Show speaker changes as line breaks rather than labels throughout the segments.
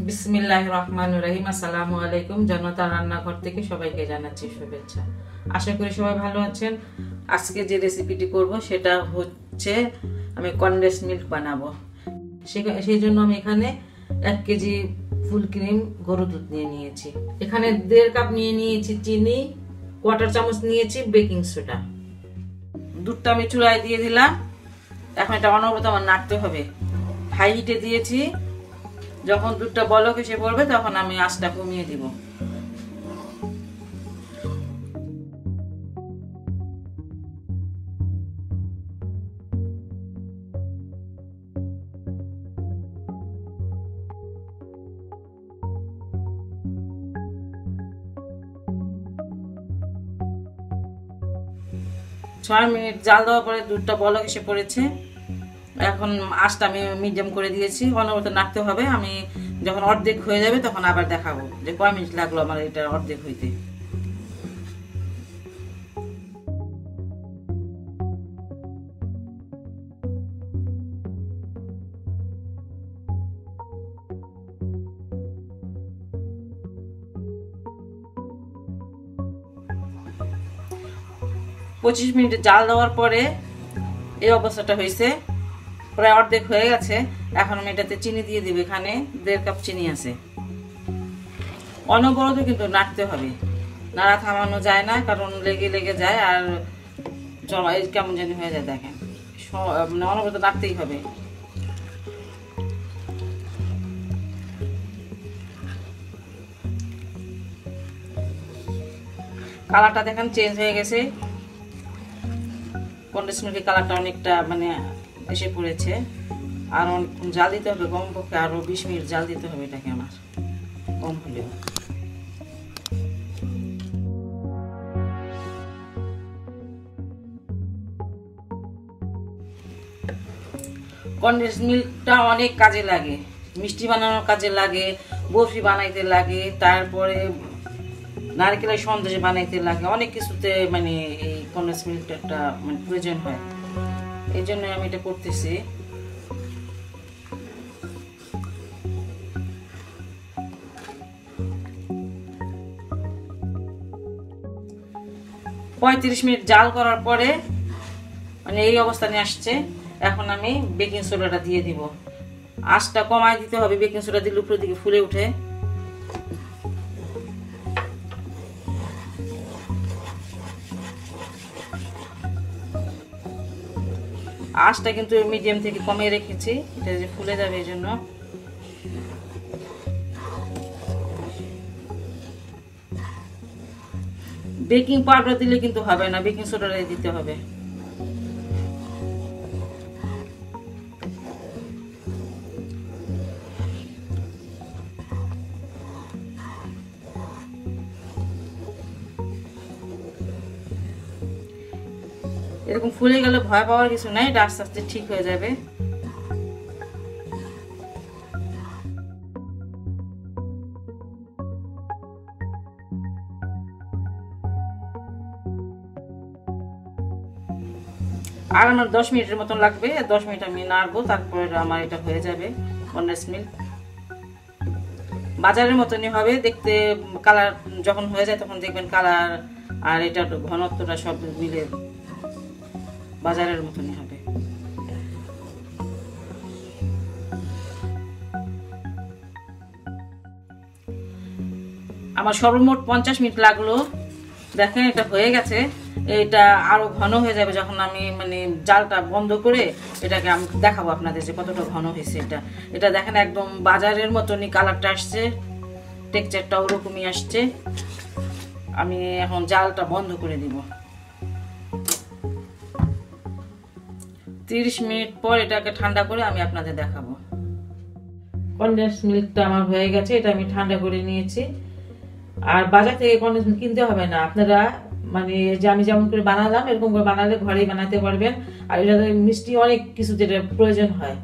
বিসমিল্লাহির রহমানির রহিম। আসসালামু আলাইকুম। জনতা রান্নাঘর থেকে সবাইকে জানাচ্ছি শুভেচ্ছা। আশা করি সবাই ভালো আছেন। আজকে যে রেসিপিটি করব সেটা হচ্ছে আমি কনডেন্স মিল্ক বানাবো। সেই জন্য আমি এখানে 1 কেজি ফুল ক্রিম গরু দুধ নিয়ে নিয়েছি। এখানে 1.5 কাপ নিয়ে নিয়েছি চিনি, 1/4 চামচ নিয়েছি বেকিং সোডা। দুধটা আমি চুলায় দিয়ে দিলাম। এখন এটা অনবরত আমার নাড়তে হবে। হাই হিটে দিয়েছি। যখন দুধটা বলক এসে পড়বে তখন আমি আঁচটা কমিয়ে দিব। ছয় মিনিট জাল দেওয়ার পরে দুধটা বলক এসে পড়েছে। এখন আঁচটা আমি মিডিয়াম করে দিয়েছি। অনবরত নাড়তে হবে। আমি যখন অর্ধেক হয়ে যাবে তখন আবার দেখাবো যে কয় মিনিট লাগলো আমার এটা অর্ধেক হইতে। পঁচিশ মিনিট জাল দেওয়ার পরে এই অবস্থাটা হয়েছে, প্রায় অর্ধেক হয়ে গেছে। এখন আমি এটাতে চিনি দিয়ে দিব। এখানে 1.5 কাপ চিনি আছে। অনবরত কিন্তু নাড়তে হবে, নাড়া থামানো যায় না, কারণ লেগে লেগে যায় আর জমা কেমন জানি হয়ে যায়। দেখেন, মানে অনবরত নাড়তেই হবে। কালারটা দেখেন চেঞ্জ হয়ে গেছে। কনডেন্স মিল্কের কালারটা অনেকটা মানে এসে পড়েছে। আর অনেকক্ষণ জাল দিতে হবে, কমপক্ষে আরো 20 মিনিট জাল দিতে হবে এটাকে আমার, কম হলেও। কনডেন্স মিল্কটা অনেক কাজে লাগে, মিষ্টি বানানোর কাজে লাগে, বরফি বানাইতে লাগে, তারপরে নারকেলের সন্দেশ বানাইতে লাগে, অনেক কিছুতে মানে এই কনডেন্স মিল্কটা একটা মানে প্রয়োজন হয়। এই জন্য আমি এটা করতেছি। পঁয়ত্রিশ মিনিট জাল করার পরে মানে এই অবস্থা নিয়ে আসছে। এখন আমি বেকিং সোডাটা দিয়ে দিব। আঁচটা কমায় দিতে হবে, বেকিং সোডা দিলে উপরের দিকে ফুলে উঠে। আঁচটা কিন্তু মিডিয়াম থেকে কমিয়ে রেখেছি, এটা যে ফুলে যাবে এই জন্য। বেকিং পাউডার দিলে কিন্তু হবে না, বেকিং সোডা দিতে হবে। এরকম ফুলে গেলে ভয় পাওয়ার কিছু নাই, এটা আস্তে আস্তে ঠিক হয়ে যাবে। আর আমার 10 মিনিটের মতন লাগবে। 10 মিনিট আমি নাড়বো, তারপরে আমার এটা হয়ে যাবে কনডেন্স মিল্ক। বাজারের মতনই হবে দেখতে। কালার যখন হয়ে যায় তখন দেখবেন কালার আর এটা ঘনত্বটা সব মিলে বাজারের মতনই হবে। আমার সর্বমোট 50 মিনিট লাগলো। দেখেন এটা হয়ে গেছে। এটা আরো ঘন হয়ে যাবে যখন আমি মানে জালটা বন্ধ করে এটাকে আমি দেখাবো আপনাদের যে কতটা ঘন হয়েছে। এটা দেখেন একদম বাজারের মতনই কালারটা আসছে, টেক্সচারটা ওরকমই আসছে। আমি এখন জালটা বন্ধ করে দিব। 30 মিনিট পর এটাকে ঠান্ডা করে আমি আপনাদের দেখাবো। কনডেন্স মিল্কটা আমার হয়ে গেছে, এটা আমি ঠান্ডা করে নিয়েছি। আর বাজার থেকে কনডেন্স মিল্ক কিনতে হবে না, আপনারা মানে যে আমি যেমন করে বানালাম এরকম করে বানালে ঘরেই বানাতে পারবেন। আর এটা মিষ্টি অনেক কিছু যেটা প্রয়োজন হয়।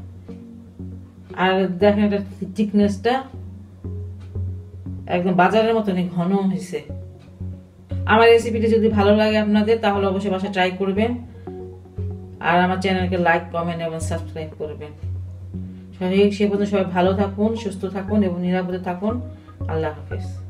আর দেখেন এটা থিকনেসটা একদম বাজারের মতনই ঘন হয়েছে। আমার রেসিপিটা যদি ভালো লাগে আপনাদের তাহলে অবশ্যই বাসায় ট্রাই করবেন। আর আমার চ্যানেলকে লাইক, কমেন্ট এবং সাবস্ক্রাইব করবেন। সে পর্যন্ত সবাই ভালো থাকুন, সুস্থ থাকুন এবং নিরাপদে থাকুন। আল্লাহ হাফেজ।